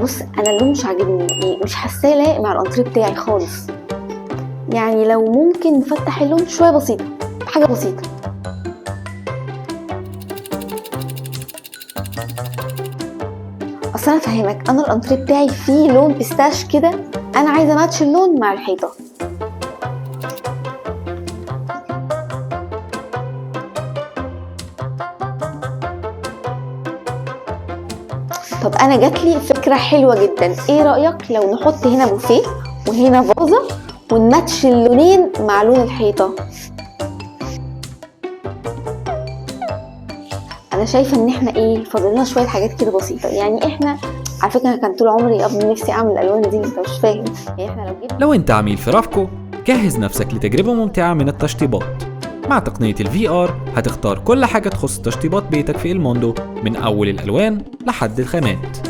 بص انا اللون مش عاجبني، يعني مش حاساه لايق مع الانتريه بتاعي خالص. يعني لو ممكن نفتح اللون شويه بسيطه، حاجه بسيطه. اصل انا فاهمك، انا الانتريه بتاعي فيه لون بيستاش كده، انا عايزه ماتش اللون مع الحيطه. طب انا جاتلي فكره حلوه جدا، ايه رايك لو نحط هنا بوفيه وهنا فازه ونماتش اللونين مع لون الحيطه؟ انا شايفه ان احنا ايه، فاضلنا شويه حاجات كده بسيطه. يعني احنا على فكره كان طول عمري ابني نفسي اعمل الالوان دي، انت مش فاهم. يعني احنا لو انت عميل في رافكو، جهز نفسك لتجربة ممتعة من التشطيبات. مع تقنية الVR هتختار كل حاجة تخص تشطيبات بيتك في الموندو، من أول الألوان لحد الخامات.